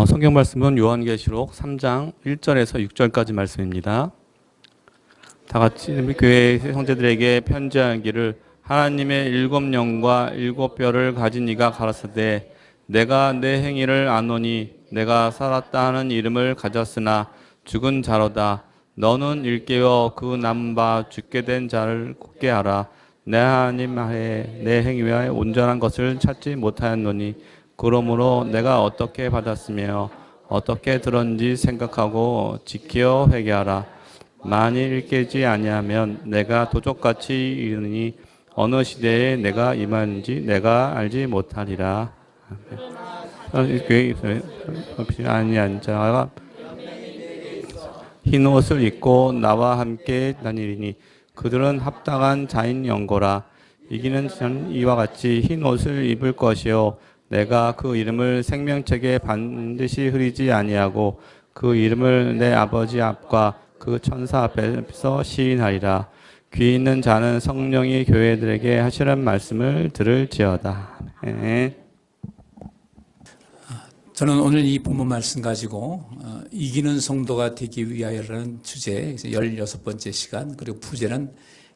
성경 말씀은 요한계시록 3장 1절에서 6절까지 말씀입니다. 다 같이 우리 교회 형제들에게 편지하기를 하나님의 일곱 영과 일곱 뼈를 가진 이가 가라사대 내가 내 행위를 아노니 내가 살았다 하는 이름을 가졌으나 죽은 자로다. 너는 일깨워 그 남은 바 죽게 된 자를 굳게 하라. 내 하나님 하에 내 행위와 온전한 것을 찾지 못하였노니 그러므로 내가 어떻게 받았으며 어떻게 들었는지 생각하고 지켜 회개하라. 만일 깨지 아니하면 내가 도적같이 이르니 어느 시대에 내가 임하는지 내가 알지 못하리라. 아니한 자가 흰 옷을 입고 나와 함께 다니리니 그들은 합당한 자인 연고라. 이기는 자는 이와 같이 흰 옷을 입을 것이요 내가 그 이름을 생명책에 반드시 흐리지 아니하고 그 이름을 내 아버지 앞과 그 천사 앞에서 시인하리라. 귀 있는 자는 성령이 교회들에게 하시는 말씀을 들을지어다. 저는 오늘 이 본문 말씀 가지고 이기는 성도가 되기 위하여라는 주제, 16번째 시간, 그리고 부제는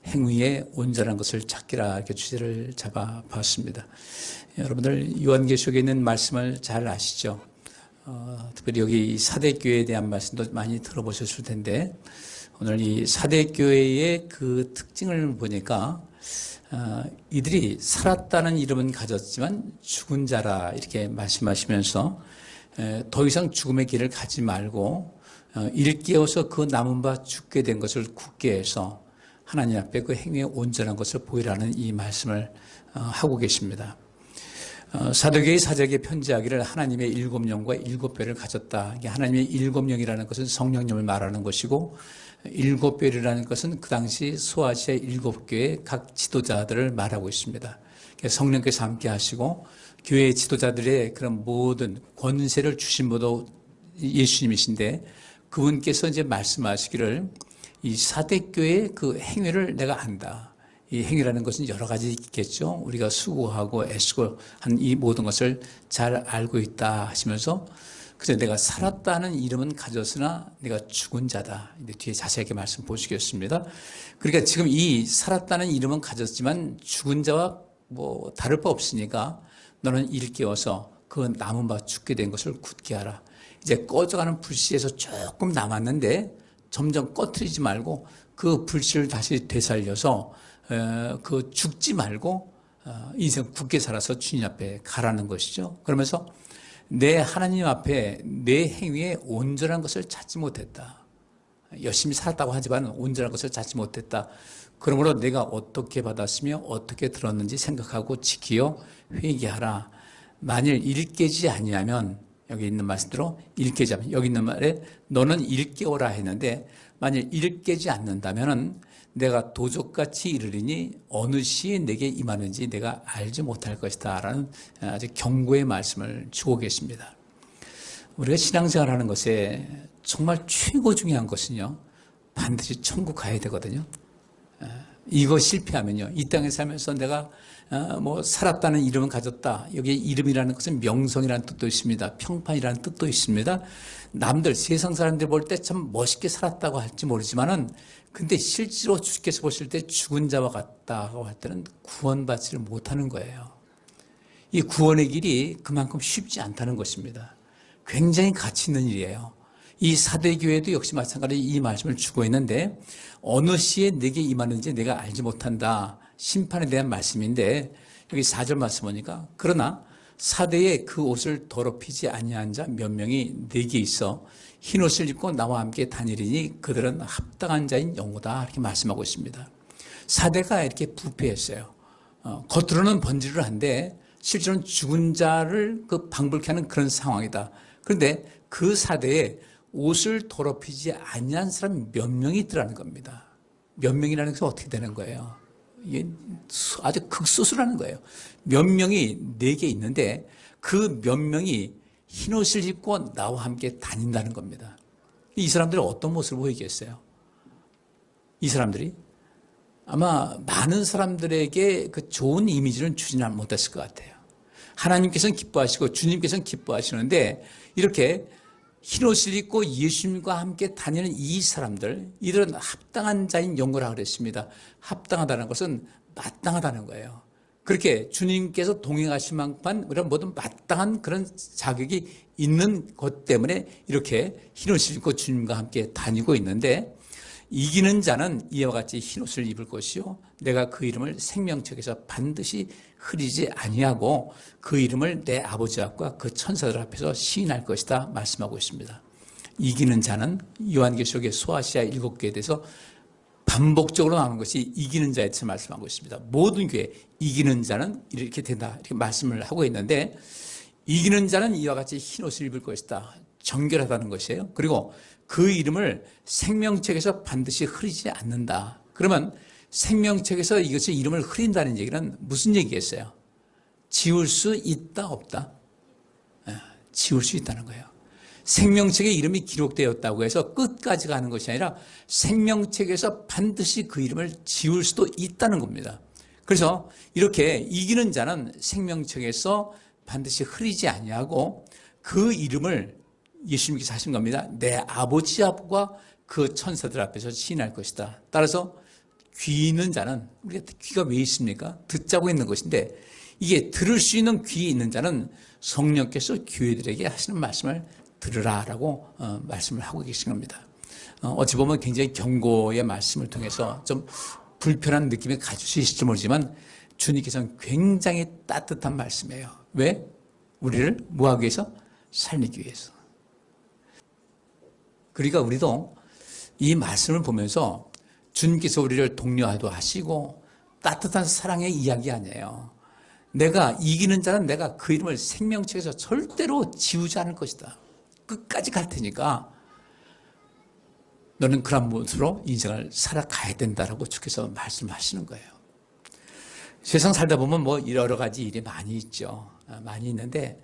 행위에 온전한 것을 찾기라, 이렇게 주제를 잡아봤습니다. 여러분들 요한계시록에 있는 말씀을 잘 아시죠? 특별히 여기 사대교회에 대한 말씀도 많이 들어보셨을 텐데 오늘 이 사대교회의 그 특징을 보니까 이들이 살았다는 이름은 가졌지만 죽은 자라 이렇게 말씀하시면서 더 이상 죽음의 길을 가지 말고 일깨워서 그 남은 바 죽게 된 것을 굳게 해서 하나님 앞에 그 행위에 온전한 것을 보이라는 이 말씀을 하고 계십니다. 사도계의 사적에 편지하기를 하나님의 일곱 영과 일곱 뼈를 가졌다. 하나님의 일곱 영이라는 것은 성령님을 말하는 것이고 일곱 뼈라는 것은 그 당시 소아시아 일곱 교회의 각 지도자들을 말하고 있습니다. 성령께서 함께 하시고 교회의 지도자들의 그런 모든 권세를 주신 분도 예수님이신데 그분께서 이제 말씀하시기를 이 사대교회의 그 행위를 내가 안다. 이 행위라는 것은 여러 가지 있겠죠. 우리가 수고하고 애쓰고 한 이 모든 것을 잘 알고 있다 하시면서 그래서 내가 살았다는 이름은 가졌으나 내가 죽은 자다. 뒤에 자세하게 말씀 보시겠습니다. 그러니까 지금 이 살았다는 이름은 가졌지만 죽은 자와 뭐 다를 바 없으니까 너는 일깨워서 그 남은 바 죽게 된 것을 굳게 하라. 이제 꺼져가는 불씨에서 조금 남았는데 점점 꺼트리지 말고 그 불씨를 다시 되살려서 그 죽지 말고 인생 굳게 살아서 주님 앞에 가라는 것이죠. 그러면서 내 하나님 앞에 내 행위에 온전한 것을 찾지 못했다. 열심히 살았다고 하지만 온전한 것을 찾지 못했다. 그러므로 내가 어떻게 받았으며 어떻게 들었는지 생각하고 지키어 회개하라. 만일 일깨지 아니하면 여기 있는 말씀대로 일깨지 않으면 여기 있는 말에 너는 일깨워라 했는데 만일 일깨지 않는다면은 내가 도적같이 이르리니 어느 시에 내게 임하는지 내가 알지 못할 것이다 라는 아주 경고의 말씀을 주고 계십니다. 우리가 신앙생활하는 것에 정말 최고 중요한 것은요 반드시 천국 가야 되거든요. 이거 실패하면요 이 땅에 살면서 내가 뭐 살았다는 이름은 가졌다. 여기에 이름이라는 것은 명성이라는 뜻도 있습니다. 평판이라는 뜻도 있습니다. 남들 세상 사람들 볼 때 참 멋있게 살았다고 할지 모르지만은 근데 실제로 주께서 보실 때 죽은 자와 같다고 할 때는 구원받지를 못하는 거예요. 이 구원의 길이 그만큼 쉽지 않다는 것입니다. 굉장히 가치 있는 일이에요. 이 사대교회도 역시 마찬가지로 이 말씀을 주고 있는데 어느 시에 내게 임하는지 내가 알지 못한다. 심판에 대한 말씀인데 여기 4절 말씀 보니까 그러나 사대에 그 옷을 더럽히지 아니한 자 몇 명이 내게 있어 흰 옷을 입고 나와 함께 다니리니 그들은 합당한 자인 영호다 이렇게 말씀하고 있습니다. 사대가 이렇게 부패했어요. 겉으로는 번지를 한데 실제로는 죽은 자를 그 방불케 하는 그런 상황이다. 그런데 그 사대에 옷을 더럽히지 아니한 사람 몇 명이 있더라는 겁니다. 몇 명이라는 것은 어떻게 되는 거예요? 이게 아주 극소수라는 거예요. 몇 명이 내게 있는데 그 몇 명이 흰옷을 입고 나와 함께 다닌다는 겁니다. 이 사람들이 어떤 모습을 보이겠어요? 이 사람들이 아마 많은 사람들에게 그 좋은 이미지는 주지는 못했을 것 같아요. 하나님께서는 기뻐하시고 주님께서는 기뻐하시는데 이렇게 흰옷을 입고 예수님과 함께 다니는 이 사람들, 이들은 합당한 자인 영거라 그랬습니다. 합당하다는 것은 마땅하다는 거예요. 그렇게 주님께서 동행하신 만큼 우리가 모든 마땅한 그런 자격이 있는 것 때문에 이렇게 흰옷을 입고 주님과 함께 다니고 있는데, 이기는 자는 이와 같이 흰옷을 입을 것이요 내가 그 이름을 생명책에서 반드시 흐리지 아니하고 그 이름을 내 아버지 앞과 그 천사들 앞에서 시인할 것이다 말씀하고 있습니다. 이기는 자는 요한계시록의 소아시아 7교회에 대해서 반복적으로 나오는 것이 이기는 자에 대해서 말씀하고 있습니다. 모든 교회 이기는 자는 이렇게 된다 이렇게 말씀을 하고 있는데, 이기는 자는 이와 같이 흰옷을 입을 것이다, 정결하다는 것이에요. 그리고 그 이름을 생명책에서 반드시 흐리지 않는다. 그러면 생명책에서 이것의 이름을 흐린다는 얘기는 무슨 얘기겠어요? 지울 수 있다 없다? 지울 수 있다는 거예요. 생명책에 이름이 기록되었다고 해서 끝까지 가는 것이 아니라 생명책에서 반드시 그 이름을 지울 수도 있다는 겁니다. 그래서 이렇게 이기는 자는 생명책에서 반드시 흐리지 아니하고 그 이름을 예수님께서 하신 겁니다. 내 아버지 앞과 그 천사들 앞에서 시인할 것이다. 따라서 귀 있는 자는, 우리가 귀가 왜 있습니까? 듣자고 있는 것인데, 이게 들을 수 있는 귀 있는 자는 성령께서 교회들에게 하시는 말씀을 들으라라고 말씀을 하고 계신 겁니다. 어찌 보면 굉장히 경고의 말씀을 통해서 좀 불편한 느낌을 가질 수 있을지 모르지만 주님께서는 굉장히 따뜻한 말씀이에요. 왜? 우리를 뭐하기 위해서? 살리기 위해서. 그러니까 우리도 이 말씀을 보면서 주님께서 우리를 독려하도 하시고 따뜻한 사랑의 이야기 아니에요. 내가 이기는 자는 내가 그 이름을 생명책에서 절대로 지우지 않을 것이다. 끝까지 갈 테니까 너는 그런 모습으로 인생을 살아가야 된다라고 주께서 말씀하시는 거예요. 세상 살다 보면 뭐 여러 가지 일이 많이 있죠. 많이 있는데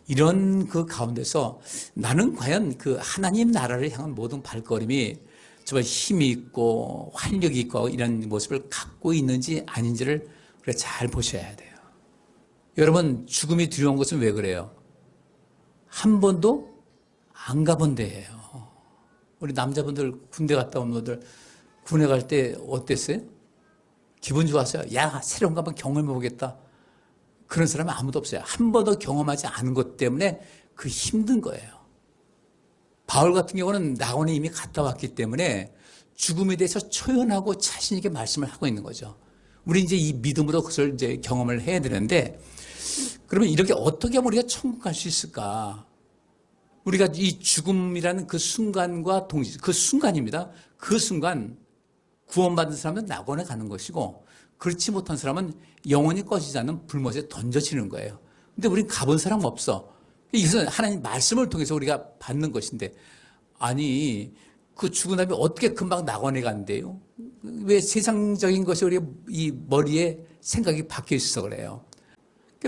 이런 그 가운데서 나는 과연 그 하나님 나라를 향한 모든 발걸음이 정말 힘이 있고 활력이 있고 이런 모습을 갖고 있는지 아닌지를 우리가 잘 보셔야 돼요. 여러분, 죽음이 두려운 것은 왜 그래요? 한 번도 안 가본 데예요. 우리 남자분들 군대 갔다 온 분들 군에 갈 때 어땠어요? 기분 좋았어요? 야, 새로운 거 한번 경험해보겠다. 그런 사람은 아무도 없어요. 한 번도 경험하지 않은 것 때문에 그 힘든 거예요. 바울 같은 경우는 낙원에 이미 갔다 왔기 때문에 죽음에 대해서 초연하고 자신 있게 말씀을 하고 있는 거죠. 우리 이제 이 믿음으로 그것을 이제 경험을 해야 되는데, 그러면 이렇게 어떻게 하면 우리가 천국 갈 수 있을까? 우리가 이 죽음이라는 그 순간과 동시에, 그 순간입니다. 그 순간 구원받은 사람은 낙원에 가는 것이고, 그렇지 못한 사람은 영원히 꺼지지 않는 불못에 던져지는 거예요. 근데 우린 가본 사람 없어. 이것은 하나님 말씀을 통해서 우리가 받는 것인데, 아니 그 죽은 다음에 어떻게 금방 낙원에 간대요? 왜 세상적인 것이 우리 이 머리에 생각이 박혀 있어서 그래요.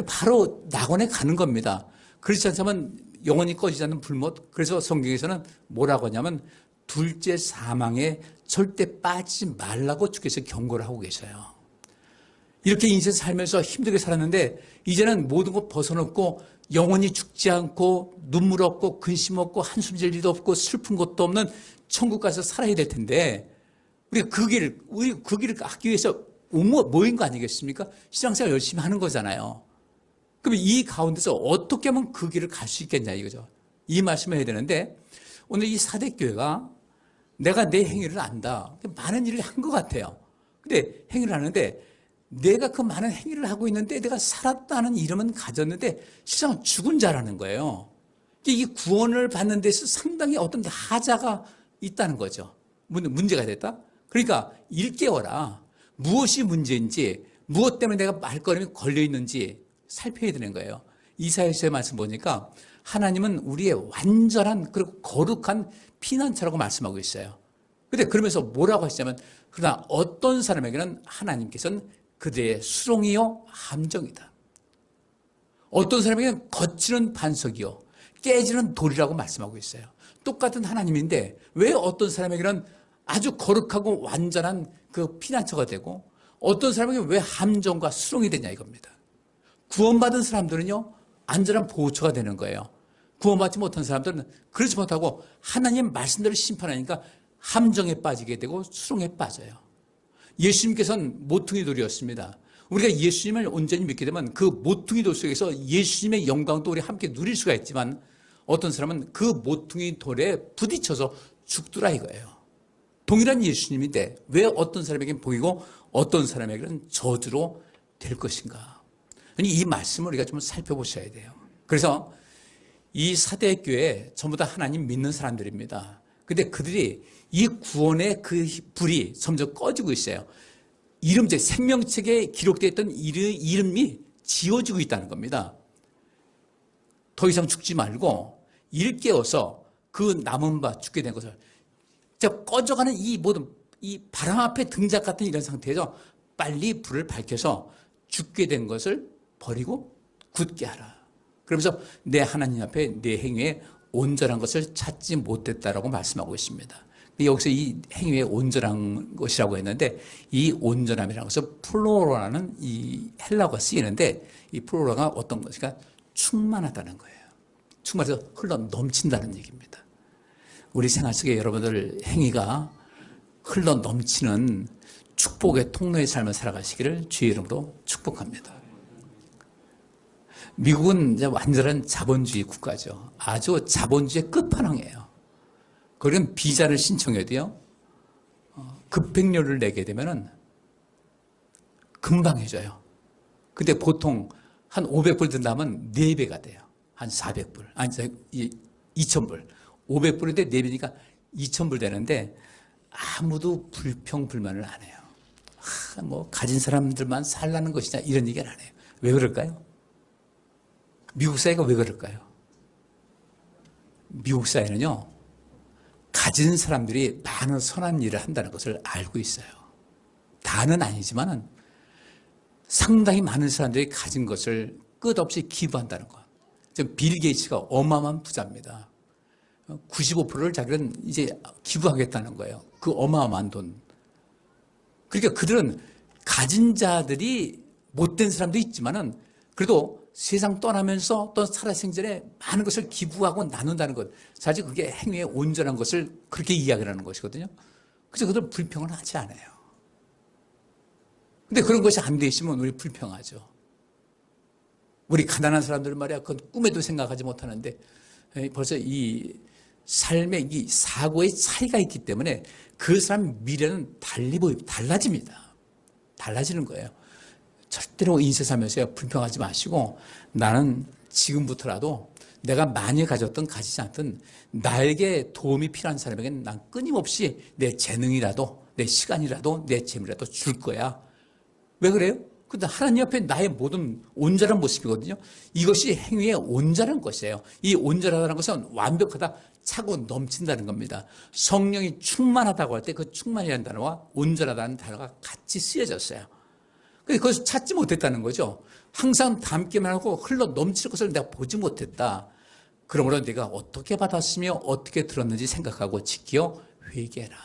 바로 낙원에 가는 겁니다. 그렇지 않다면 영원히 꺼지지 않는 불못. 그래서 성경에서는 뭐라고 하냐면 둘째 사망에 절대 빠지지 말라고 주께서 경고를 하고 계셔요. 이렇게 인생 살면서 힘들게 살았는데 이제는 모든 것 벗어놓고 영원히 죽지 않고 눈물 없고 근심 없고 한숨 질 일도 없고 슬픈 것도 없는 천국 가서 살아야 될 텐데, 우리가 그 길을 하기 위해서 모인 거 아니겠습니까? 신앙생활 열심히 하는 거잖아요. 그럼 이 가운데서 어떻게 하면 그 길을 갈 수 있겠냐 이거죠. 이 말씀을 해야 되는데, 오늘 이 사대교회가 내가 내 행위를 안다. 많은 일을 한 것 같아요. 근데 행위를 하는데 내가 그 많은 행위를 하고 있는데 내가 살았다는 이름은 가졌는데 실상 죽은 자라는 거예요. 이 구원을 받는 데서 상당히 어떤 하자가 있다는 거죠. 문제가 됐다? 그러니까 일깨워라. 무엇이 문제인지, 무엇 때문에 내가 말걸음이 걸려있는지 살펴야 되는 거예요. 이사야서의 말씀 보니까 하나님은 우리의 완전한 그리고 거룩한 피난처라고 말씀하고 있어요. 근데 그러면서 뭐라고 하시냐면, 그러나 어떤 사람에게는 하나님께서는 그들의 수렁이요 함정이다. 어떤 사람에게는 거치는 반석이요 깨지는 돌이라고 말씀하고 있어요. 똑같은 하나님인데 왜 어떤 사람에게는 아주 거룩하고 완전한 그 피난처가 되고 어떤 사람에게는 왜 함정과 수렁이 되냐 이겁니다. 구원받은 사람들은요, 안전한 보호처가 되는 거예요. 구원받지 못한 사람들은 그렇지 못하고 하나님 말씀대로 심판하니까 함정에 빠지게 되고 수렁에 빠져요. 예수님께서는 모퉁이 돌이었습니다. 우리가 예수님을 온전히 믿게 되면 그 모퉁이 돌 속에서 예수님의 영광도 우리 함께 누릴 수가 있지만 어떤 사람은 그 모퉁이 돌에 부딪혀서 죽더라 이거예요. 동일한 예수님인데 왜 어떤 사람에게는 복이고 어떤 사람에게는 저주로 될 것인가. 이 말씀을 우리가 좀 살펴보셔야 돼요. 그래서 이 사대 교회 전부 다 하나님 믿는 사람들입니다. 근데 그들이 이 구원의 그 불이 점점 꺼지고 있어요. 이름책, 생명책에 기록되어 있던 이름이 지워지고 있다는 겁니다. 더 이상 죽지 말고 일 깨어서 그 남은 바 죽게 된 것을 꺼져가는 이 모든 이 바람 앞에 등작 같은 이런 상태에서 빨리 불을 밝혀서 죽게 된 것을 버리고 굳게 하라. 그러면서 내 하나님 앞에 내 행위에 온전한 것을 찾지 못했다라고 말씀하고 있습니다. 여기서 이 행위에 온전한 것이라고 했는데 이 온전함이라는 것은 플로라는 이 헬라어가 쓰이는데 이 플로라가 어떤 것이니까 충만하다는 거예요. 충만해서 흘러 넘친다는 얘기입니다. 우리 생활 속에 여러분들 행위가 흘러 넘치는 축복의 통로의 삶을 살아가시기를 주의 이름으로 축복합니다. 미국은 이제 완전한 자본주의 국가죠. 아주 자본주의의 끝판왕이에요. 거기는 비자를 신청해도요, 급행료를 내게 되면은 금방 해줘요. 근데 보통 한 500불 든다면 4배가 돼요. 한 400불. 아니, 2,000불. 500불인데 4배니까 2,000불 되는데 아무도 불평불만을 안 해요. 뭐, 가진 사람들만 살라는 것이냐, 이런 얘기를 안 해요. 왜 그럴까요? 미국 사회가 왜 그럴까요? 미국 사회는요, 가진 사람들이 많은 선한 일을 한다는 것을 알고 있어요. 다는 아니지만은 상당히 많은 사람들이 가진 것을 끝없이 기부한다는 것. 지금 빌 게이츠가 어마어마한 부자입니다. 95%를 자기는 이제 기부하겠다는 거예요. 그 어마어마한 돈. 그러니까 그들은 가진 자들이 못된 사람도 있지만은 그래도 세상 떠나면서 어떤 살아생전에 많은 것을 기부하고 나눈다는 것. 사실 그게 행위의 온전한 것을 그렇게 이야기를 하는 것이거든요. 그래서 그들 불평을 하지 않아요. 근데 그런 것이 안 돼 있으면 우리 불평하죠. 우리 가난한 사람들 말이야, 그건 꿈에도 생각하지 못하는데 벌써 이 삶의 이 사고의 차이가 있기 때문에 그 사람 미래는 달라집니다. 달라지는 거예요. 절대로 인생 살면서 불평하지 마시고 나는 지금부터라도 내가 많이 가졌든 가지지 않든 나에게 도움이 필요한 사람에게는 난 끊임없이 내 재능이라도 내 시간이라도 내 재미라도 줄 거야. 왜 그래요? 근데 하나님 앞에 나의 모든 온전한 모습이거든요. 이것이 행위의 온전한 것이에요. 이 온전하다는 것은 완벽하다, 차고 넘친다는 겁니다. 성령이 충만하다고 할 때 그 충만이라는 단어와 온전하다는 단어가 같이 쓰여졌어요. 근데 그것을 찾지 못했다는 거죠. 항상 담기만 하고 흘러 넘칠 것을 내가 보지 못했다. 그러므로 내가 어떻게 받았으며 어떻게 들었는지 생각하고 지켜 회개해라.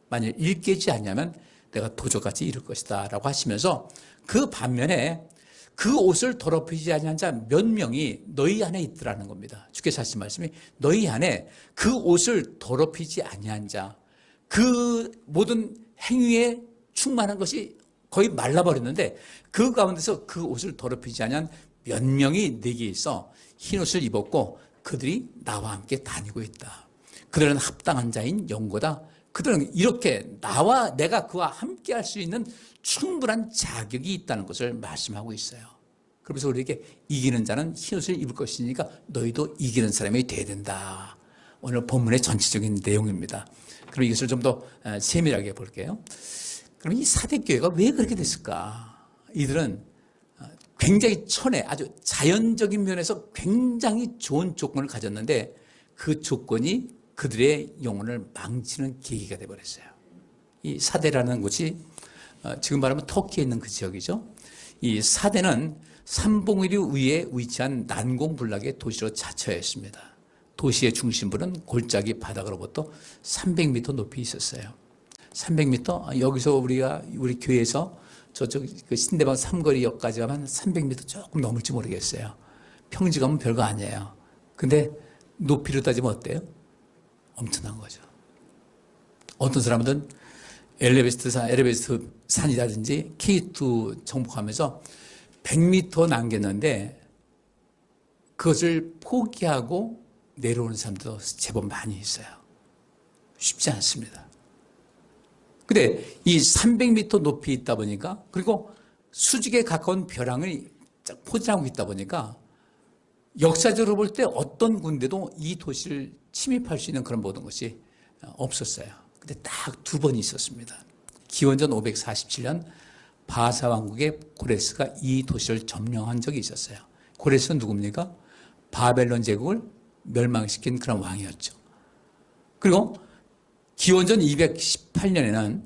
만일 일깨지 않냐면 내가 도저같이 이룰 것이다 라고 하시면서 그 반면에 그 옷을 더럽히지 아니한 자 몇 명이 너희 안에 있더라는 겁니다. 주께서 하신 말씀이 너희 안에 그 옷을 더럽히지 아니한 자, 그 모든 행위에 충만한 것이 거의 말라버렸는데 그 가운데서 그 옷을 더럽히지 아니한 몇 명이 내게 있어 흰 옷을 입었고 그들이 나와 함께 다니고 있다. 그들은 합당한 자인 영고다. 그들은 이렇게 나와 내가 그와 함께 할 수 있는 충분한 자격이 있다는 것을 말씀하고 있어요. 그러면서 우리에게 이기는 자는 흰옷을 입을 것이니까 너희도 이기는 사람이 돼야 된다. 오늘 본문의 전체적인 내용입니다. 그럼 이것을 좀 더 세밀하게 볼게요. 그럼 이 사대교회가 왜 그렇게 됐을까? 이들은 굉장히 천혜, 아주 자연적인 면에서 굉장히 좋은 조건을 가졌는데 그 조건이 그들의 영혼을 망치는 계기가 되어버렸어요. 이 사대라는 곳이 지금 말하면 터키에 있는 그 지역이죠. 이 사대는 삼봉우리 위에 위치한 난공불락의 도시로 자처해 있습니다. 도시의 중심부는 골짜기 바닥으로부터 300m 높이 있었어요. 300m? 여기서 우리 교회에서 저쪽 그 신대방 삼거리역까지 가면 300m 조금 넘을지 모르겠어요. 평지 가면 별거 아니에요. 근데 높이로 따지면 어때요? 엄청난 거죠. 어떤 사람들은 엘리베이터 산이라든지 K2 정복하면서 100m 남겼는데 그것을 포기하고 내려오는 사람도 제법 많이 있어요. 쉽지 않습니다. 근데 이 300m 높이 있다 보니까, 그리고 수직에 가까운 벼랑을 쫙 포진하고 있다 보니까 역사적으로 볼 때 어떤 군대도 이 도시를 침입할 수 있는 그런 모든 것이 없었어요. 근데 딱 두 번이 있었습니다. 기원전 547년 바사 왕국의 고레스가 이 도시를 점령한 적이 있었어요. 고레스는 누굽니까? 바벨론 제국을 멸망시킨 그런 왕이었죠. 그리고 기원전 218년에는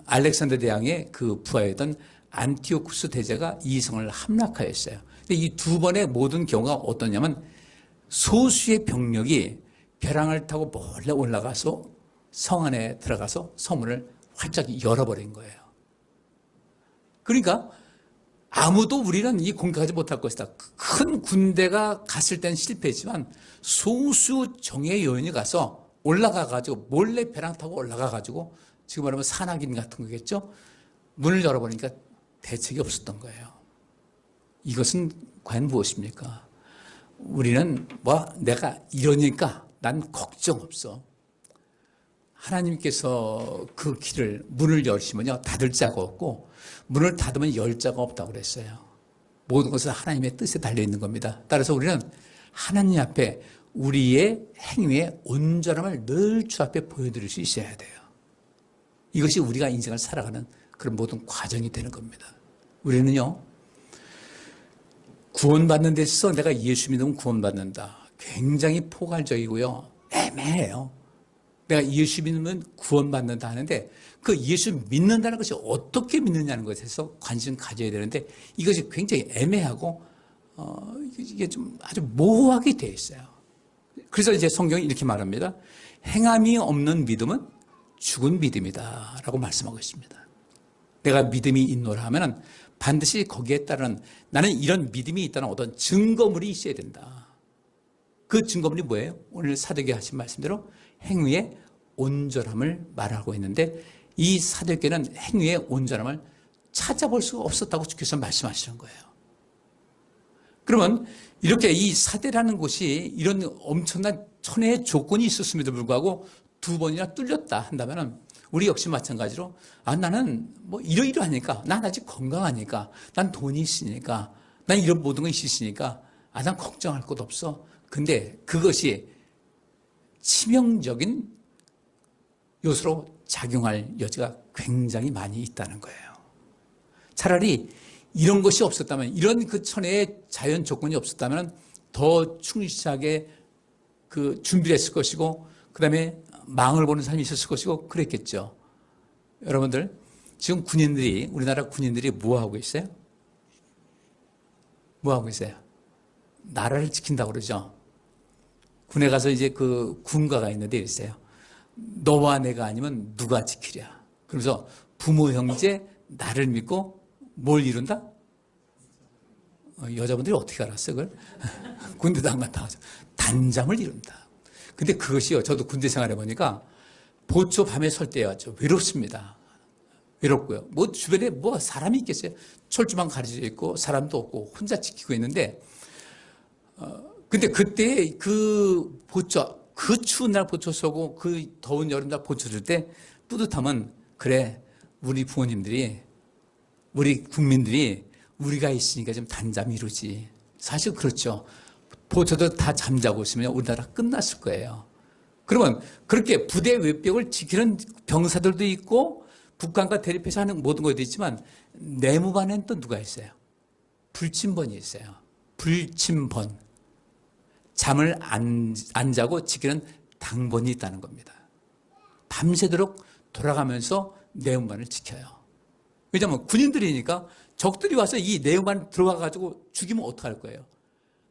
알렉산더 대왕의 그 부하였던 안티오쿠스 대제가 이 성을 함락하였어요. 근데 이 두 번의 모든 경우가 어떠냐면 소수의 병력이 벼랑을 타고 몰래 올라가서 성 안에 들어가서 성문을 활짝 열어버린 거예요. 그러니까 아무도 우리는 이 공격하지 못할 것이다. 큰 군대가 갔을 땐 실패했지만 소수 정예 요원이 가서 올라가가지고 몰래 벼랑 타고 올라가가지고 지금 말하면 산악인 같은 거겠죠. 문을 열어보니까 대책이 없었던 거예요. 이것은 과연 무엇입니까? 우리는 내가 이러니까 난 걱정 없어. 하나님께서 그 길을 문을 열시면요 닫을 자가 없고 문을 닫으면 열 자가 없다고 그랬어요. 모든 것은 하나님의 뜻에 달려 있는 겁니다. 따라서 우리는 하나님 앞에 우리의 행위의 온전함을 늘 주 앞에 보여드릴 수 있어야 돼요. 이것이 우리가 인생을 살아가는 그런 모든 과정이 되는 겁니다. 우리는요 구원받는 데 있어서 내가 예수 믿으면 구원받는다. 굉장히 포괄적이고요 애매해요. 내가 예수 믿으면 구원받는다 하는데 그 예수 믿는다는 것이 어떻게 믿느냐는 것에서 관심 가져야 되는데 이것이 굉장히 애매하고 이게 좀 아주 모호하게 되어 있어요. 그래서 이제 성경이 이렇게 말합니다. 행함이 없는 믿음은 죽은 믿음이다 라고 말씀하고 있습니다. 내가 믿음이 있노라 하면 반드시 거기에 따른 나는 이런 믿음이 있다는 어떤 증거물이 있어야 된다. 그 증거물이 뭐예요? 오늘 사도계 하신 말씀대로 행위의 온전함을 말하고 있는데 이 사도계는 행위의 온전함을 찾아볼 수가 없었다고 주께서 말씀하시는 거예요. 그러면 이렇게 이 사대라는 곳이 이런 엄청난 천혜의 조건이 있었음에도 불구하고 두 번이나 뚫렸다 한다면 우리 역시 마찬가지로 나는 이러이러하니까 난 아직 건강하니까 난 돈이 있으니까 난 이런 모든 것이 있으니까 난 걱정할 것 없어. 근데 그것이 치명적인 요소로 작용할 여지가 굉장히 많이 있다는 거예요. 차라리 이런 것이 없었다면, 이런 그 천혜의 자연 조건이 없었다면 더 충실하게 그 준비를 했을 것이고, 그 다음에 망을 보는 사람이 있었을 것이고, 그랬겠죠. 여러분들, 지금 우리나라 군인들이 뭐 하고 있어요? 뭐 하고 있어요? 나라를 지킨다고 그러죠. 군에 가서 이제 그 군가가 있는데 있어요. 너와 내가 아니면 누가 지키랴. 그러면서 부모, 형제, 나를 믿고 뭘 이룬다? 여자분들이 어떻게 알았어요, 그걸? 군대도 안 갔다 와서. 단잠을 이룬다. 근데 그것이요, 저도 군대 생활해 보니까 보초 밤에 설 때였죠. 외롭습니다. 외롭고요. 주변에 사람이 있겠어요? 철조망 가려져 있고 사람도 없고 혼자 지키고 있는데, 근데 그때 그 추운 날 보초 서고 그 더운 여름날 보초 설 때 뿌듯함은, 그래, 우리 부모님들이, 우리 국민들이 우리가 있으니까 좀 단잠 이루지. 사실 그렇죠. 보초도 다 잠자고 있으면 우리나라 끝났을 거예요. 그러면 그렇게 부대 외벽을 지키는 병사들도 있고 북한과 대립해서 하는 모든 것도 있지만 내무반에는 또 누가 있어요? 불침번이 있어요. 불침번. 잠을 안 자고 지키는 당번이 있다는 겁니다. 밤새도록 돌아가면서 내무반을 지켜요. 왜냐하면 군인들이니까 적들이 와서 이 내무반 들어와가지고 죽이면 어떡할 거예요.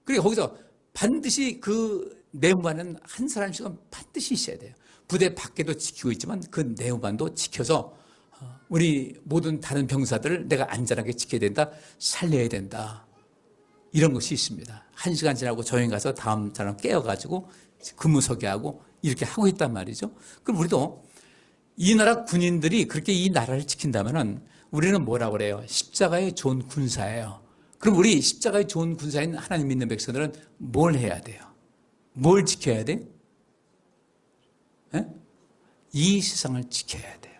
그러니까 거기서 반드시 그 내무반은 한 사람씩은 반드시 있어야 돼요. 부대 밖에도 지키고 있지만 그 내무반도 지켜서 우리 모든 다른 병사들을 내가 안전하게 지켜야 된다, 살려야 된다. 이런 것이 있습니다. 1시간 지나고 조용히 가서 다음 사람 깨워가지고 근무서게 하고 이렇게 하고 있단 말이죠. 그럼 우리도 이 나라 군인들이 그렇게 이 나라를 지킨다면은 우리는 뭐라고 그래요? 십자가의 좋은 군사예요. 그럼 우리 십자가의 좋은 군사인 하나님 믿는 백성들은 뭘 해야 돼요? 뭘 지켜야 돼요? 예? 이 세상을 지켜야 돼요.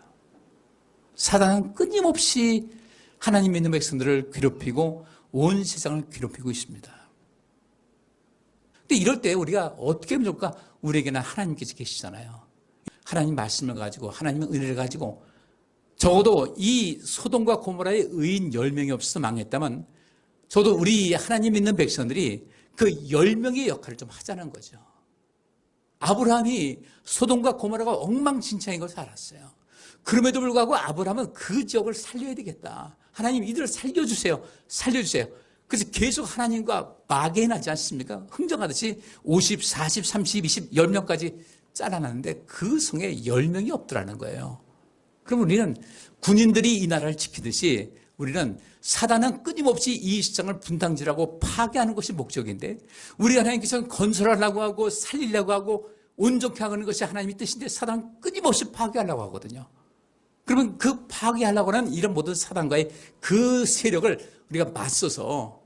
사단은 끊임없이 하나님 믿는 백성들을 괴롭히고 온 세상을 괴롭히고 있습니다. 근데 이럴 때 우리가 어떻게 하면 좋을까? 우리에게는 하나님께서 계시잖아요. 하나님 말씀을 가지고 하나님의 은혜를 가지고 적어도 이 소돔과 고모라의 의인 10명이 없어서 망했다면 저도 우리 하나님 믿는 백성들이 그 10명의 역할을 좀 하자는 거죠. 아브라함이 소돔과 고모라가 엉망진창인 것을 알았어요. 그럼에도 불구하고 아브라함은 그 지역을 살려야 되겠다. 하나님 이들을 살려주세요. 살려주세요. 그래서 계속 하나님과 마개나지 않습니까? 흥정하듯이 50, 40, 30, 20, 10명까지 잘라놨는데 그 성에 10명이 없더라는 거예요. 그럼 우리는 군인들이 이 나라를 지키듯이 우리는 사단은 끊임없이 이 세상을 분탕질하고 파괴하는 것이 목적인데 우리 하나님께서는 건설하려고 하고 살리려고 하고 온전케 하는 것이 하나님의 뜻인데 사단은 끊임없이 파괴하려고 하거든요. 그러면 그 파괴하려고 하는 이런 모든 사단과의 그 세력을 우리가 맞서서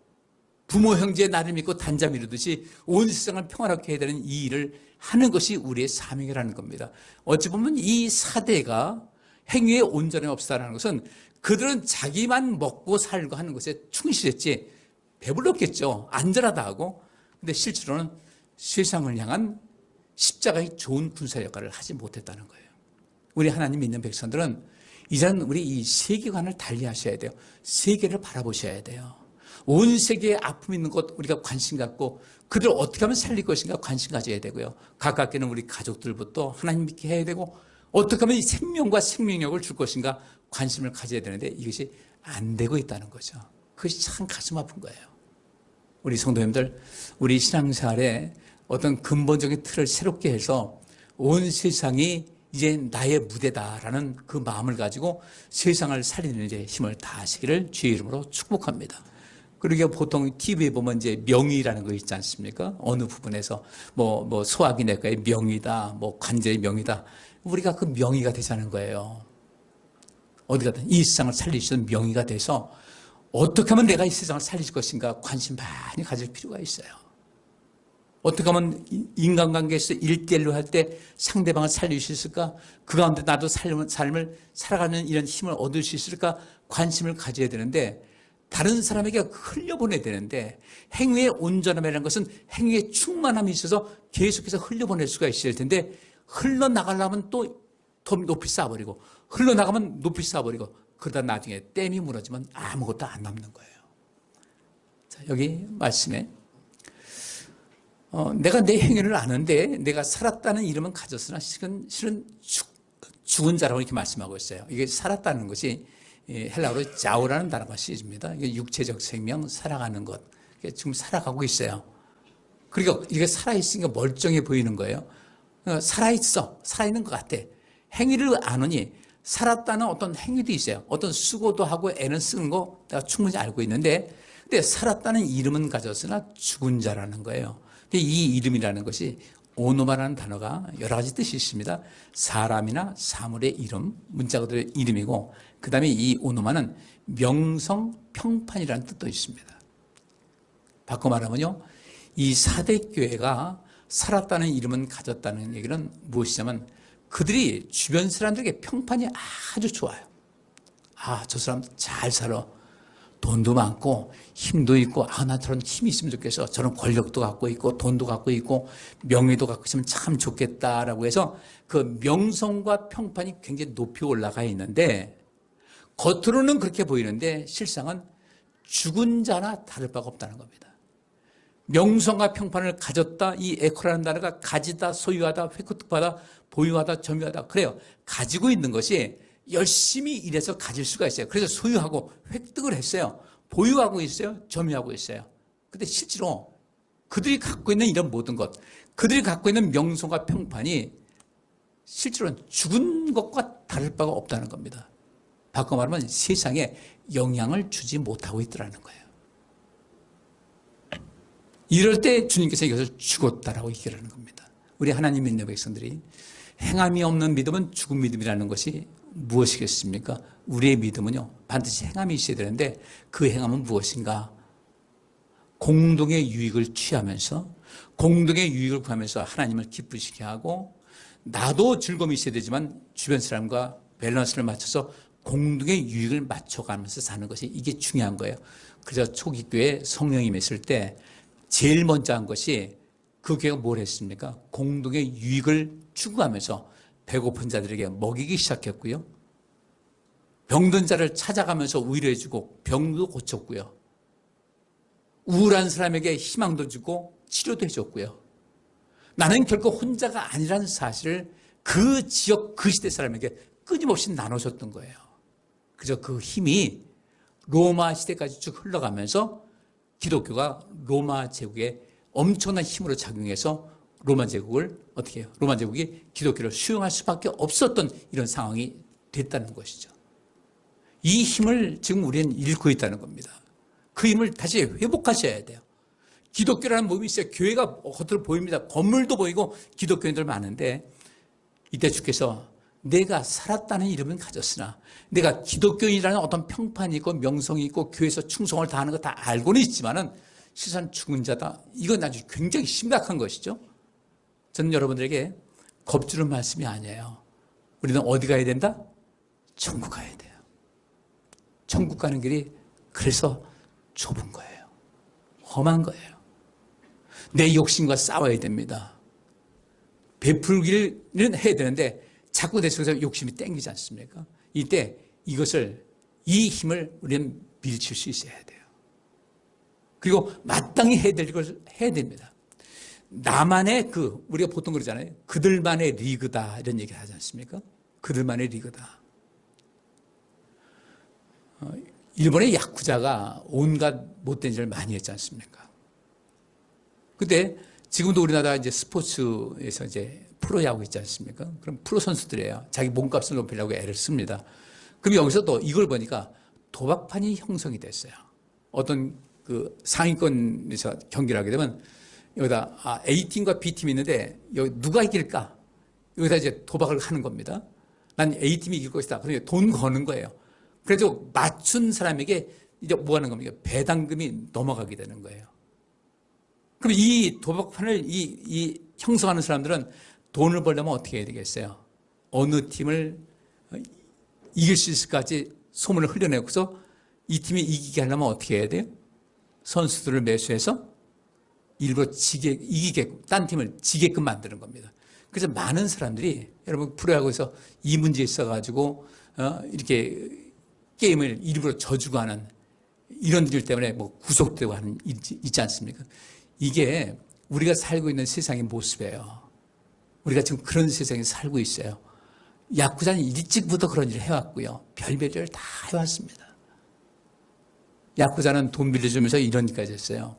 부모 형제 나를 믿고 단자 미루듯이 온 세상을 평화롭게 해야 되는 이 일을 하는 것이 우리의 사명이라는 겁니다. 어찌 보면 이 사대가 행위에 온전히 없다는 것은 그들은 자기만 먹고 살고 하는 것에 충실했지 배불렀겠죠. 안전하다 하고. 근데 실제로는 세상을 향한 십자가의 좋은 군사 역할을 하지 못했다는 거예요. 우리 하나님 믿는 백성들은 이제는 우리 이 세계관을 달리하셔야 돼요. 세계를 바라보셔야 돼요. 온 세계에 아픔 있는 것 우리가 관심 갖고 그들을 어떻게 하면 살릴 것인가 관심 가져야 되고요. 가깝게는 우리 가족들부터 하나님 믿게 해야 되고 어떻게 하면 이 생명과 생명력을 줄 것인가 관심을 가져야 되는데 이것이 안 되고 있다는 거죠. 그것이 참 가슴 아픈 거예요. 우리 성도님들, 우리 신앙생활에 어떤 근본적인 틀을 새롭게 해서 온 세상이 이제 나의 무대다라는 그 마음을 가지고 세상을 살리는 이제 힘을 다하시기를 주의 이름으로 축복합니다. 그리고 보통 TV에 보면 이제 명의라는 거 있지 않습니까? 어느 부분에서 뭐 소화기내과의 명의다, 뭐 관제의 명의다. 우리가 그 명의가 되자는 거예요. 어디 가든 이 세상을 살리시는 명의가 돼서 어떻게 하면 내가 이 세상을 살릴 것인가 관심 많이 가질 필요가 있어요. 어떻게 하면 인간관계에서 1대1로 할 때 상대방을 살릴 수 있을까? 그 가운데 나도 삶을 살아가는 이런 힘을 얻을 수 있을까? 관심을 가져야 되는데 다른 사람에게 흘려보내야 되는데 행위의 온전함이라는 것은 행위의 충만함이 있어서 계속해서 흘려보낼 수가 있어야 될 텐데 흘러나가려면 또 더 높이 쌓아버리고 흘러나가면 높이 쌓아버리고 그러다 나중에 댐이 무너지면 아무것도 안 남는 거예요. 자, 여기 말씀에 내가 내 행위를 아는데 내가 살았다는 이름은 가졌으나 실은 죽은 자라고 이렇게 말씀하고 있어요. 이게 살았다는 것이 헬라어로 자오라는 단어가 쓰여집니다. 이게 육체적 생명, 살아가는 것. 지금 살아가고 있어요. 그리고 이게 살아있으니까 멀쩡해 보이는 거예요. 살아있는 것 같아. 행위를 아느니 살았다는 어떤 행위도 있어요. 어떤 수고도 하고 애는 쓰는 거 내가 충분히 알고 있는데 근데 살았다는 이름은 가졌으나 죽은 자라는 거예요. 근데 이 이름이라는 것이 오노마라는 단어가 여러 가지 뜻이 있습니다. 사람이나 사물의 이름, 문자 그대로 이름이고 그 다음에 이 오노마는 명성, 평판이라는 뜻도 있습니다. 바꿔 말하면요. 이 사대교회가 살았다는 이름은 가졌다는 얘기는 무엇이냐면 그들이 주변 사람들에게 평판이 아주 좋아요. 아, 저 사람 잘 살아. 돈도 많고 힘도 있고 나처럼 힘이 있으면 좋겠어. 저런 권력도 갖고 있고 돈도 갖고 있고 명예도 갖고 있으면 참 좋겠다라고 해서 그 명성과 평판이 굉장히 높이 올라가 있는데 겉으로는 그렇게 보이는데 실상은 죽은 자나 다를 바가 없다는 겁니다. 명성과 평판을 가졌다. 이 에코라는 단어가 가지다, 소유하다, 획득하다, 보유하다, 점유하다. 그래요. 가지고 있는 것이 열심히 일해서 가질 수가 있어요. 그래서 소유하고 획득을 했어요. 보유하고 있어요. 점유하고 있어요. 근데 실제로 그들이 갖고 있는 이런 모든 것, 그들이 갖고 있는 명성과 평판이 실제로는 죽은 것과 다를 바가 없다는 겁니다. 바꿔 말하면 세상에 영향을 주지 못하고 있더라는 거예요. 이럴 때 주님께서 이것을 죽었다라고 얘기를 하는 겁니다. 우리 하나님 믿는 백성들이 행함이 없는 믿음은 죽은 믿음이라는 것이 무엇이겠습니까? 우리의 믿음은요, 반드시 행함이 있어야 되는데 그 행함은 무엇인가? 공동의 유익을 취하면서, 공동의 유익을 구하면서 하나님을 기쁘시게 하고, 나도 즐거움이 있어야 되지만 주변 사람과 밸런스를 맞춰서 공동의 유익을 맞춰가면서 사는 것이 이게 중요한 거예요. 그래서 초기 교회 성령이 임했을 때 제일 먼저 한 것이 그 교회가 뭘 했습니까? 공동의 유익을 추구하면서 배고픈 자들에게 먹이기 시작했고요. 병든 자를 찾아가면서 위로해주고 병도 고쳤고요. 우울한 사람에게 희망도 주고 치료도 해줬고요. 나는 결코 혼자가 아니라는 사실을 그 지역 그 시대 사람에게 끊임없이 나눠줬던 거예요. 그래서 그 힘이 로마 시대까지 쭉 흘러가면서 기독교가 로마 제국에 엄청난 힘으로 작용해서 로마 제국을 어떻게 해요? 로마 제국이 기독교를 수용할 수밖에 없었던 이런 상황이 됐다는 것이죠. 이 힘을 지금 우리는 잃고 있다는 겁니다. 그 힘을 다시 회복하셔야 돼요. 기독교라는 몸이 있어요. 교회가 겉으로 보입니다. 건물도 보이고 기독교인들 많은데 이때 주께서 내가 살았다는 이름은 가졌으나 내가 기독교인이라는 어떤 평판이 있고 명성이 있고 교회에서 충성을 다하는 거 다 알고는 있지만은 실상 죽은 자다. 이건 아주 굉장히 심각한 것이죠. 저는 여러분들에게 겁주는 말씀이 아니에요. 우리는 어디 가야 된다? 천국 가야 돼요. 천국 가는 길이 그래서 좁은 거예요. 험한 거예요. 내 욕심과 싸워야 됩니다. 베풀기는 해야 되는데 자꾸 내 속에서 욕심이 땡기지 않습니까? 이때 이 힘을 우리는 밀칠 수 있어야 돼요. 그리고 마땅히 해야 될 것을 해야 됩니다. 나만의 우리가 보통 그러잖아요. 그들만의 리그다 이런 얘기를 하지 않습니까? 그들만의 리그다. 일본의 야쿠자가 온갖 못된 짓을 많이 했지 않습니까? 근데 지금도 우리나라 이제 스포츠에서 이제 프로야구 있지 않습니까? 그럼 프로 선수들이에요. 자기 몸값을 높이려고 애를 씁니다. 그럼 여기서 또 이걸 보니까 도박판이 형성이 됐어요. 어떤 그 상위권에서 경기를 하게 되면 여기다 A팀과 B팀이 있는데 여기 누가 이길까? 여기다 이제 도박을 하는 겁니다. 난 A팀이 이길 것이다. 그러니까 돈 거는 거예요. 그래서 맞춘 사람에게 이제 뭐 하는 겁니까? 배당금이 넘어가게 되는 거예요. 그럼 이 도박판을 이 형성하는 사람들은 돈을 벌려면 어떻게 해야 되겠어요? 어느 팀을 이길 수 있을까지 소문을 흘려내고서 이 팀이 이기게 하려면 어떻게 해야 돼요? 선수들을 매수해서 일부러 딴 팀을 지게끔 만드는 겁니다. 그래서 많은 사람들이 여러분 프로야구에서 이 문제에 있어가지고 이렇게 게임을 일부러 져주고 하는 이런 일 때문에 뭐 구속되고 하는 일 있지 않습니까? 이게 우리가 살고 있는 세상의 모습이에요. 우리가 지금 그런 세상에 살고 있어요. 야쿠자는 일찍부터 그런 일을 해왔고요. 별별 일을 다 해왔습니다. 야쿠자는 돈 빌려주면서 이런 일까지 했어요.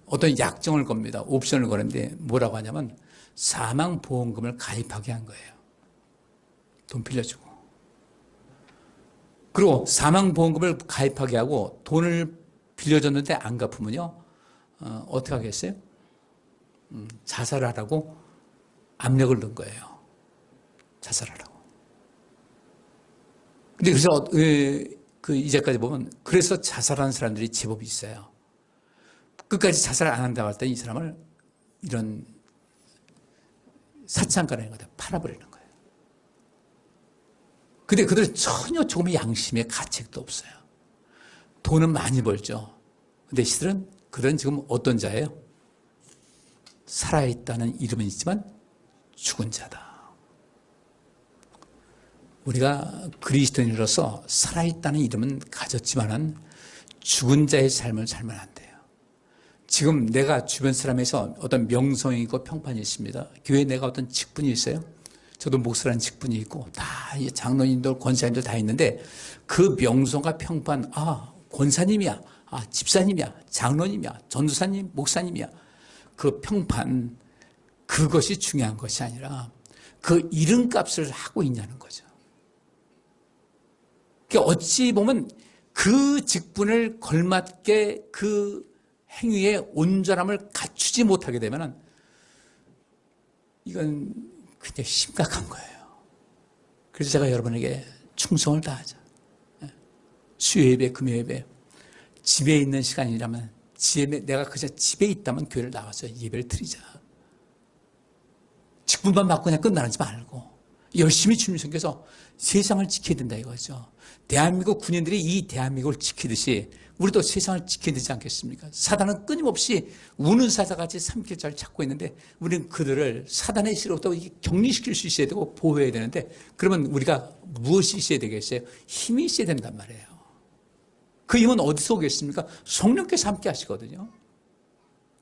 어떤 약정을 겁니다. 옵션을 거는데 뭐라고 하냐면 사망보험금을 가입하게 한 거예요. 돈 빌려주고. 그리고 사망보험금을 가입하게 하고 돈을 빌려줬는데 안 갚으면요. 어떻게 하겠어요? 자살하라고 압력을 넣은 거예요. 자살하라고. 근데 그래서 이제까지 보면 그래서 자살하는 사람들이 제법 있어요. 끝까지 자살 안 한다고 할 때 이 사람을 이런 사창가라는 거다 팔아버리는 거예요. 근데 그들은 전혀 조금의 양심의 가책도 없어요. 돈은 많이 벌죠. 근데 그들은 지금 어떤 자예요? 살아있다는 이름은 있지만 죽은 자다. 우리가 그리스도인으로서 살아있다는 이름은 가졌지만은 죽은 자의 삶을 살면 안 돼요. 지금 내가 주변 사람에서 어떤 명성이 있고 평판이 있습니다. 교회에 내가 어떤 직분이 있어요. 저도 목사라는 직분이 있고 다 장로님들, 권사님들 다 있는데 그 명성과 평판, 권사님이야, 집사님이야, 장로님이야, 전도사님, 목사님이야. 그 평판, 그것이 중요한 것이 아니라 그 이름값을 하고 있냐는 거죠. 그러니까 어찌 보면 그 직분을 걸맞게 그 행위의 온전함을 갖추지 못하게 되면은 이건 굉장히 심각한 거예요. 그래서 제가 여러분에게 충성을 다하자. 수요예배, 금요예배, 집에 있는 시간이라면 내가 그저 집에 있다면 교회를 나와서 예배를 드리자. 직분만 받고 그냥 끝나지 말고 열심히 주님 섬겨서 세상을 지켜야 된다 이거죠. 대한민국 군인들이 이 대한민국을 지키듯이 우리도 세상을 지켜야 되지 않겠습니까? 사단은 끊임없이 우는 사자같이 삼킬자를 찾고 있는데 우리는 그들을 사단의 시로부터 격리시킬 수 있어야 되고 보호해야 되는데 그러면 우리가 무엇이 있어야 되겠어요? 힘이 있어야 된단 말이에요. 그 힘은 어디서 오겠습니까? 성령께서 함께 하시거든요.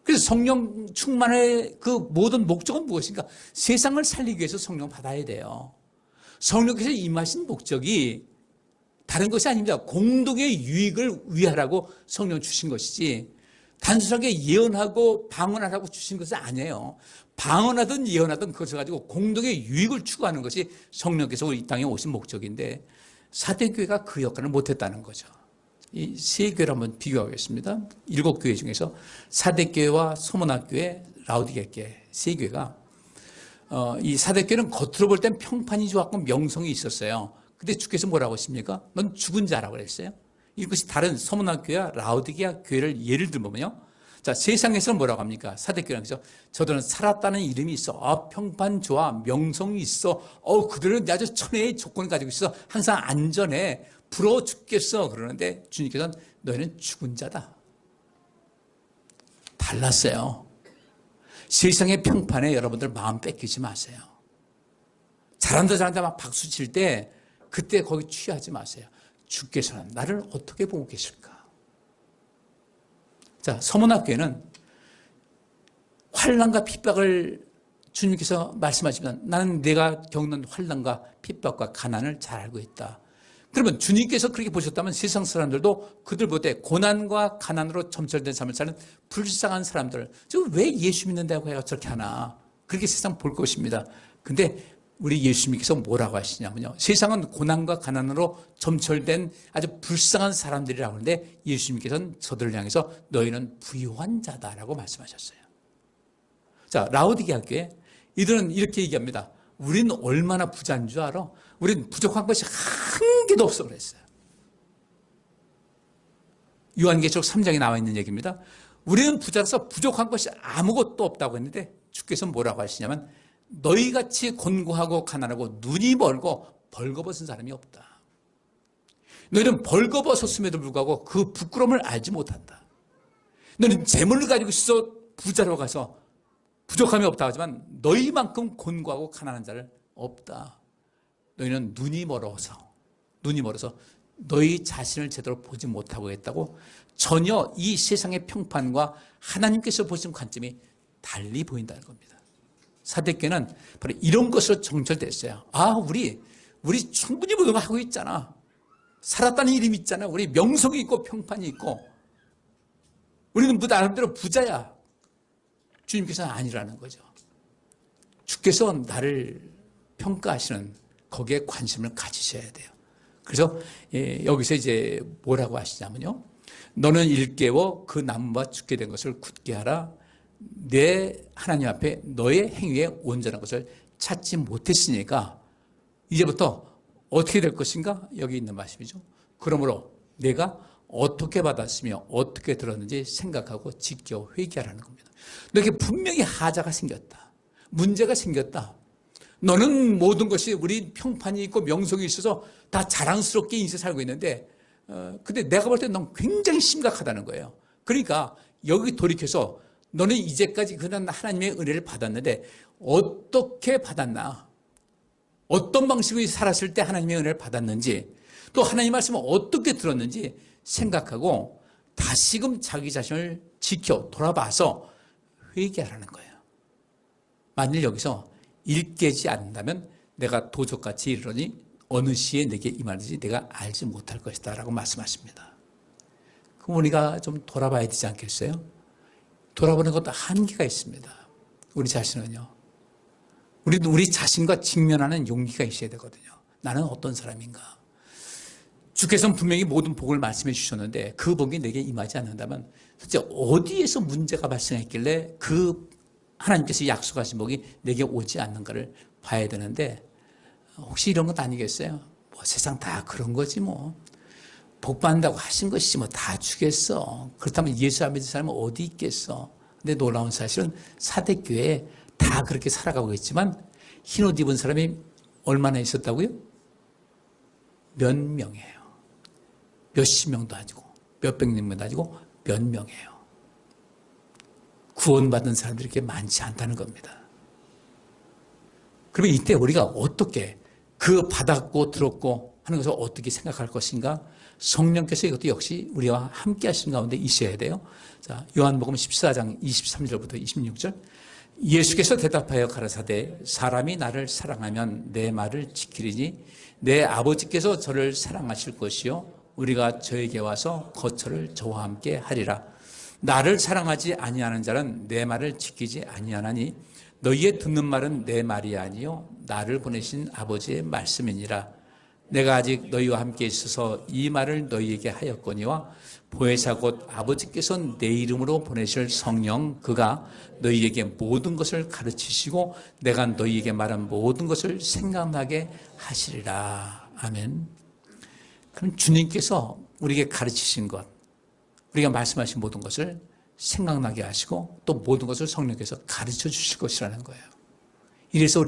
그래서 성령 충만의 그 모든 목적은 무엇인가? 세상을 살리기 위해서 성령 받아야 돼요. 성령께서 임하신 목적이 다른 것이 아닙니다. 공동의 유익을 위하라고 성령 주신 것이지 단순하게 예언하고 방언하라고 주신 것은 아니에요. 방언하든 예언하든 그것을 가지고 공동의 유익을 추구하는 것이 성령께서 이 땅에 오신 목적인데 사대교회가 그 역할을 못했다는 거죠. 이 세 교회를 한번 비교하겠습니다. 7교회 중에서 사대교회와 소문학교회, 라우디게교회 세 교회가 이 사대교회는 겉으로 볼 땐 평판이 좋았고 명성이 있었어요. 근데 주께서 뭐라고 하십니까? 넌 죽은 자라고 그랬어요. 이것이 다른 소문학교회와 라우디게아 교회를 예를 들면요. 자, 세상에서는 뭐라고 합니까? 사대교회는 그죠? 저들은 살았다는 이름이 있어. 평판 좋아. 명성이 있어. 그들은 아주 천혜의 조건을 가지고 있어. 항상 안전해. 부러워 죽겠어. 그러는데 주님께서는 너희는 죽은 자다. 달랐어요. 세상의 평판에 여러분들 마음 뺏기지 마세요. 잘한다 막 박수 칠 때 그때 거기 취하지 마세요. 주께서는 나를 어떻게 보고 계실까? 자, 서문학교에는 환난과 핍박을 주님께서 말씀하시면 나는 내가 겪는 환난과 핍박과 가난을 잘 알고 있다. 그러면 주님께서 그렇게 보셨다면 세상 사람들도 그들보다 고난과 가난으로 점철된 삶을 사는 불쌍한 사람들, 왜 예수 믿는다고 해서 저렇게 하나? 그렇게 세상 볼 것입니다. 근데 우리 예수님께서 뭐라고 하시냐면요. 세상은 고난과 가난으로 점철된 아주 불쌍한 사람들이라고 하는데 예수님께서는 저들을 향해서 너희는 부유한 자다라고 말씀하셨어요. 자, 라우디게아 교회 이들은 이렇게 얘기합니다. 우리는 얼마나 부자인 줄 알아? 우리는 부족한 것이 한 개도 없어 그랬어요. 요한계시록 3장에 나와 있는 얘기입니다. 우리는 부자라서 부족한 것이 아무것도 없다고 했는데 주께서 뭐라고 하시냐면 너희같이 곤고하고 가난하고 눈이 멀고 벌거벗은 사람이 없다. 너희는 벌거벗었음에도 불구하고 그 부끄러움을 알지 못한다. 너희는 재물을 가지고 있어 부자로 가서 부족함이 없다 하지만 너희만큼 곤고하고 가난한 자를 없다. 너희는 눈이 멀어서 너희 자신을 제대로 보지 못하고 있다고 전혀 이 세상의 평판과 하나님께서 보시는 관점이 달리 보인다는 겁니다. 사대교회는 바로 이런 것으로 정철됐어요. 우리 충분히 무능하고 있잖아. 살았다는 이름이 있잖아. 우리 명성이 있고 평판이 있고 우리는 나름대로 부자야. 주님께서는 아니라는 거죠. 주께서 나를 평가하시는 거기에 관심을 가지셔야 돼요. 그래서 여기서 이제 뭐라고 하시냐면요. 너는 일깨워 그 나무와 죽게 된 것을 굳게 하라. 내 하나님 앞에 너의 행위에 온전한 것을 찾지 못했으니까 이제부터 어떻게 될 것인가? 여기 있는 말씀이죠. 그러므로 내가 어떻게 받았으며 어떻게 들었는지 생각하고 지켜 회개하라는 겁니다. 너에게 분명히 하자가 생겼다. 문제가 생겼다. 너는 모든 것이 우리 평판이 있고 명성이 있어서 다 자랑스럽게 인생 살고 있는데 근데 내가 볼 때 넌 굉장히 심각하다는 거예요. 그러니까 여기 돌이켜서 너는 이제까지 그런 하나님의 은혜를 받았는데 어떻게 받았나? 어떤 방식으로 살았을 때 하나님의 은혜를 받았는지 또 하나님 말씀을 어떻게 들었는지 생각하고 다시금 자기 자신을 지켜 돌아봐서 회개하라는 거예요. 만일 여기서 일깨지 않는다면 내가 도적같이 이르러니 어느 시에 내게 임하는지 내가 알지 못할 것이다 라고 말씀하십니다. 그럼 우리가 좀 돌아봐야 되지 않겠어요? 돌아보는 것도 한계가 있습니다. 우리 자신은요. 우리 자신과 직면하는 용기가 있어야 되거든요. 나는 어떤 사람인가? 주께서는 분명히 모든 복을 말씀해 주셨는데 그 복이 내게 임하지 않는다면 도대체 어디에서 문제가 발생했길래 그 하나님께서 약속하신 복이 내게 오지 않는가를 봐야 되는데 혹시 이런 것 아니겠어요? 뭐 세상 다 그런 거지 뭐. 복 받는다고 하신 것이지 뭐 다 주겠어. 그렇다면 예수 안 믿는 사람은 어디 있겠어. 근데 놀라운 사실은 사대교회에 다 그렇게 살아가고 있지만 흰옷 입은 사람이 얼마나 있었다고요? 몇 명이에요. 몇십 명도 아니고 몇백 명도 아니고 몇 명이에요. 구원받은 사람들이 그렇게 많지 않다는 겁니다. 그러면 이때 우리가 어떻게 그 받았고 들었고 하는 것을 어떻게 생각할 것인가? 성령께서 이것도 역시 우리와 함께 하신 가운데 있어야 돼요. 자, 요한복음 14장 23절부터 26절. 예수께서 대답하여 가라사대 사람이 나를 사랑하면 내 말을 지키리니 내 아버지께서 저를 사랑하실 것이요 우리가 저에게 와서 거처를 저와 함께 하리라. 나를 사랑하지 아니하는 자는 내 말을 지키지 아니하나니 너희의 듣는 말은 내 말이 아니요 나를 보내신 아버지의 말씀이니라. 내가 아직 너희와 함께 있어서 이 말을 너희에게 하였거니와 보혜사 곧 아버지께서 내 이름으로 보내실 성령 그가 너희에게 모든 것을 가르치시고 내가 너희에게 말한 모든 것을 생각나게 하시리라. 아멘. 그럼 주님께서 우리에게 가르치신 것, 우리가 말씀하신 모든 것을 생각나게 하시고 또 모든 것을 성령께서 가르쳐 주실 것이라는 거예요. 이래서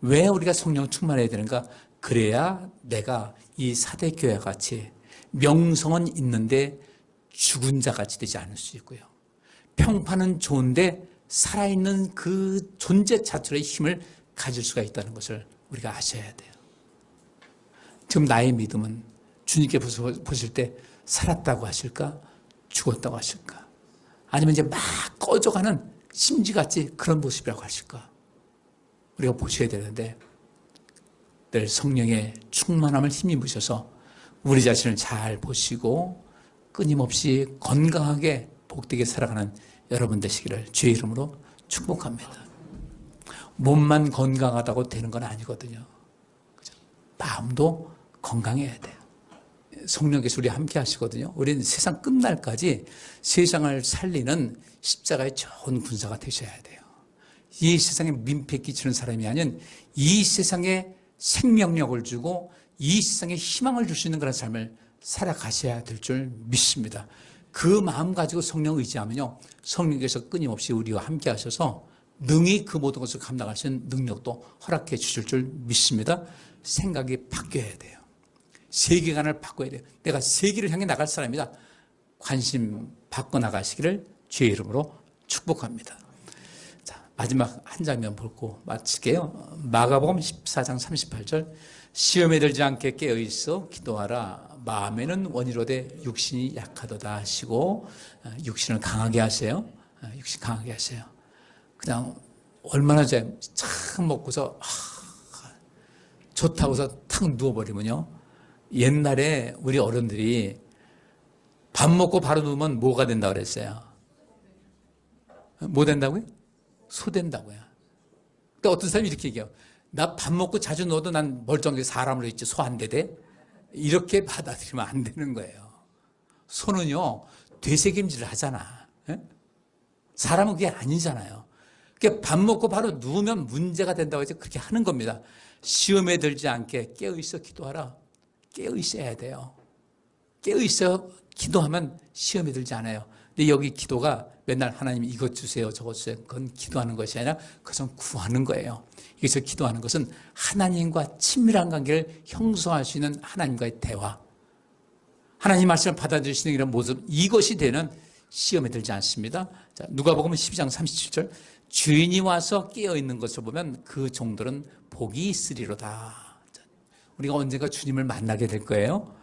왜 우리가 성령 충만해야 되는가? 그래야 내가 이 사대교회 같이 명성은 있는데 죽은 자 같이 되지 않을 수 있고요. 평판은 좋은데 살아있는 그 존재 자체의 힘을 가질 수가 있다는 것을 우리가 아셔야 돼요. 지금 나의 믿음은 주님께 보실 때 살았다고 하실까? 죽었다고 하실까? 아니면 이제 막 꺼져가는 심지같이 그런 모습이라고 하실까? 우리가 보셔야 되는데 늘 성령의 충만함을 힘입으셔서 우리 자신을 잘 보시고 끊임없이 건강하게 복되게 살아가는 여러분 되시기를 주의 이름으로 축복합니다. 몸만 건강하다고 되는 건 아니거든요. 그죠? 마음도 건강해야 돼요. 성령께서 우리 함께 하시거든요. 우리는 세상 끝날까지 세상을 살리는 십자가의 좋은 군사가 되셔야 돼요. 이 세상에 민폐 끼치는 사람이 아닌 이 세상에 생명력을 주고 이 세상에 희망을 줄 수 있는 그런 삶을 살아가셔야 될 줄 믿습니다. 그 마음 가지고 성령 의지하면요, 성령께서 끊임없이 우리와 함께 하셔서 능히 그 모든 것을 감당할 수 있는 능력도 허락해 주실 줄 믿습니다. 생각이 바뀌어야 돼요. 세계관을 바꿔야 돼요. 내가 세계를 향해 나갈 사람이다. 관심 바꿔 나가시기를 주의 이름으로 축복합니다. 자, 마지막 한 장면 보고 마칠게요. 마가복음 14장 38절. 시험에 들지 않게 깨어있어 기도하라. 마음에는 원이로되 육신이 약하도다 하시고, 육신을 강하게 하세요. 육신 강하게 하세요. 그냥 얼마나 참 먹고서 좋다고서 탁 누워버리면요, 옛날에 우리 어른들이 밥 먹고 바로 누우면 뭐가 된다고 그랬어요? 뭐 된다고요? 소 된다고요. 그러니까 어떤 사람이 이렇게 얘기해요. 나 밥 먹고 자주 누워도 난 멀쩡하게 사람으로 있지 소 안 되대? 이렇게 받아들이면 안 되는 거예요. 소는요, 되새김질을 하잖아. 사람은 그게 아니잖아요. 그러니까 밥 먹고 바로 누우면 문제가 된다고 해서 그렇게 하는 겁니다. 시험에 들지 않게 깨어있어 기도하라. 깨어있어야 돼요. 깨어있어 기도하면 시험에 들지 않아요. 근데 여기 기도가 맨날 하나님 이것 주세요 저것 주세요 그건 기도하는 것이 아니라 그것은 구하는 거예요. 여기서 기도하는 것은 하나님과 친밀한 관계를 형성할 수 있는 하나님과의 대화, 하나님 말씀을 받아들이시는 이런 모습, 이것이 되는 시험에 들지 않습니다. 자, 누가복음 12장 37절. 주인이 와서 깨어있는 것을 보면 그 종들은 복이 있으리로다. 우리가 언젠가 주님을 만나게 될 거예요.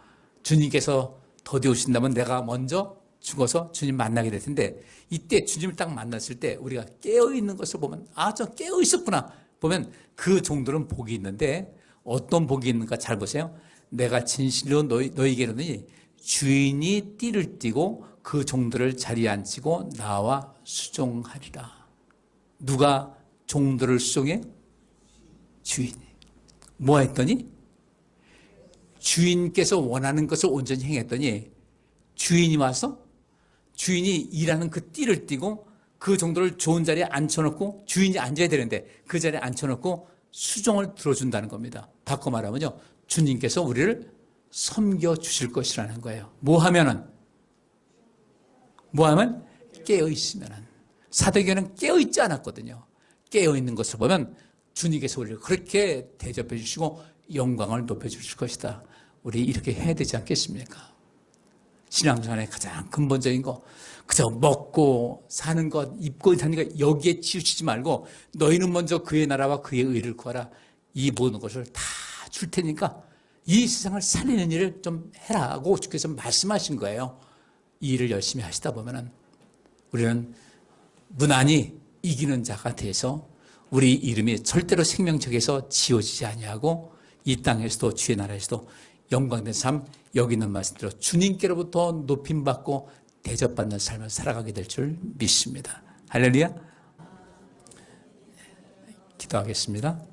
주님께서 더디 오신다면 내가 먼저 죽어서 주님 만나게 될 텐데, 이때 주님을 딱 만났을 때 우리가 깨어있는 것을 보면 저 깨어있었구나 보면 그 종들은 복이 있는데, 어떤 복이 있는가 잘 보세요. 내가 진실로 너희에게 이르노니 주인이 띠를 띠고 그 종들을 자리에 앉히고 나와 수종하리라. 누가 종들을 수종해? 주인이. 뭐 했더니? 주인께서 원하는 것을 온전히 행했더니 주인이 와서 주인이 일하는 그 띠를 띠고 그 정도를 좋은 자리에 앉혀놓고 주인이 앉아야 되는데 그 자리에 앉혀놓고 수종을 들어준다는 겁니다. 바꿔 말하면요. 주님께서 우리를 섬겨주실 것이라는 거예요. 뭐 하면 깨어있으면은. 사도행전은 깨어있지 않았거든요. 깨어있는 것을 보면 주님께서 우리를 그렇게 대접해 주시고 영광을 높여주실 것이다. 우리 이렇게 해야 되지 않겠습니까? 신앙생활의 가장 근본적인 거, 그저 먹고 사는 것, 입고 사는 것 여기에 치우치지 말고 너희는 먼저 그의 나라와 그의 의를 구하라. 이 모든 것을 다 줄 테니까 이 세상을 살리는 일을 좀 해라고 주께서 말씀하신 거예요. 이 일을 열심히 하시다 보면은 우리는 무난히 이기는 자가 돼서 우리 이름이 절대로 생명책에서 지워지지 아니하고 이 땅에서도 주의 나라에서도 영광된 삶, 여기 있는 말씀대로 주님께로부터 높임받고 대접받는 삶을 살아가게 될 줄 믿습니다. 할렐루야. 기도하겠습니다.